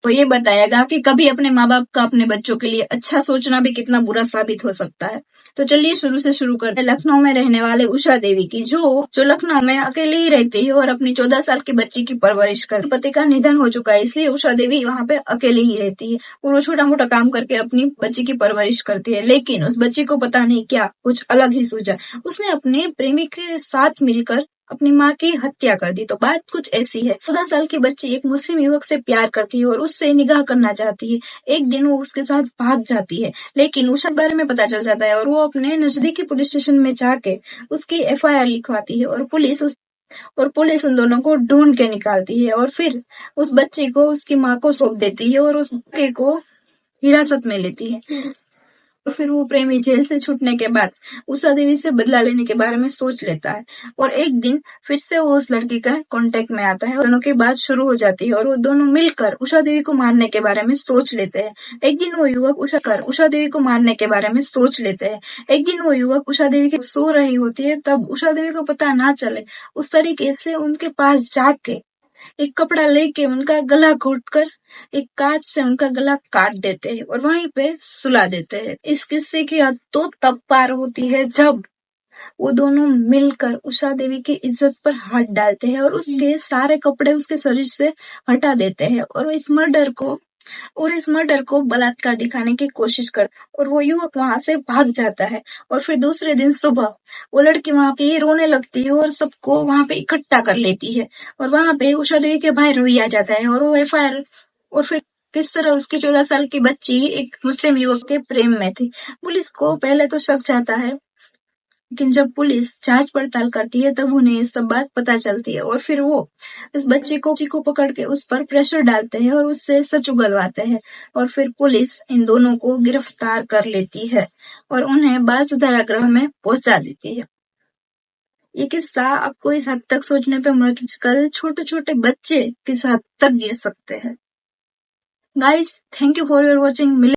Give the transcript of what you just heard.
तो ये बताएगा कि कभी अपने माँ बाप का अपने बच्चों के लिए अच्छा सोचना भी कितना बुरा साबित हो सकता है। तो चलिए शुरू करते हैं। लखनऊ में रहने वाले उषा देवी की, जो लखनऊ में अकेले ही रहती है और अपनी 14 साल की बच्ची की परवरिश कर। पति का निधन हो चुका है, इसलिए उषा देवी वहाँ पे अकेले ही रहती है और वो छोटा मोटा काम करके अपनी बच्ची की परवरिश करती है। लेकिन उस बच्ची को पता नहीं क्या कुछ अलग ही सूझा। उसने अपने प्रेमी के साथ मिलकर अपनी माँ की हत्या कर दी। तो बात कुछ ऐसी है, 14 साल की बच्ची एक मुस्लिम युवक से प्यार करती है और उससे निकाह करना चाहती है। एक दिन वो उसके साथ भाग जाती है, लेकिन उषा के बारे में पता चल जाता है और वो अपने नजदीकी पुलिस स्टेशन में जाके उसकी FIR लिखवाती है और पुलिस उन दोनों को ढूंढ के निकालती है और फिर उस बच्चे को उसकी माँ को सौंप देती है और उस बच्चे को हिरासत में लेती है। और फिर वो प्रेमी जेल से छूटने के बाद उषा देवी से बदला लेने के बारे में सोच लेता है और एक दिन फिर से वो उस लड़की का कांटेक्ट में आता है। दोनों की बात शुरू हो जाती है और वो दोनों मिलकर उषा देवी को मारने के बारे में सोच लेते हैं। एक दिन वो युवक उषा देवी को मारने के बारे में सोच लेते हैं। एक दिन वो युवक उषा देवी की सो रही होती है, तब उषा देवी को पता ना चले उस तरीके से उनके पास जाके एक कपड़ा लेके उनका गला घोटकर एक कांच से उनका गला काट देते हैं और वहीं पे सुला देते हैं। इस किस्से की हद तो तब पार होती है जब वो दोनों मिलकर उषा देवी की इज्जत पर हाथ डालते हैं और उसके सारे कपड़े उसके शरीर से हटा देते हैं और इस मर्डर को बलात्कार दिखाने की कोशिश कर और वो युवक वहां से भाग जाता है। और फिर दूसरे दिन सुबह वो लड़की वहां पे रोने लगती है और सबको वहां पे इकट्ठा कर लेती है और वहां पे उषा देवी के भाई रोई आ जाता है और वो FIR और फिर किस तरह उसकी 14 साल की बच्ची एक मुस्लिम युवक के प्रेम में थी। पुलिस को पहले तो शक जाता है, लेकिन जब पुलिस जांच पड़ताल करती है तब उन्हें ये सब बात पता चलती है और फिर वो इस बच्ची को पकड़ के उस पर प्रेशर डालते हैं और उससे सच उगलवाते हैं और फिर पुलिस इन दोनों को गिरफ्तार कर लेती है और उन्हें बाल सुधारागृह में पहुंचा देती है। ये किस्सा आपको इस हद तक सोचने पे आजकल छोटे छोटे बच्चे किस हद तक गिर सकते हैं। Guys, thank you for your watching.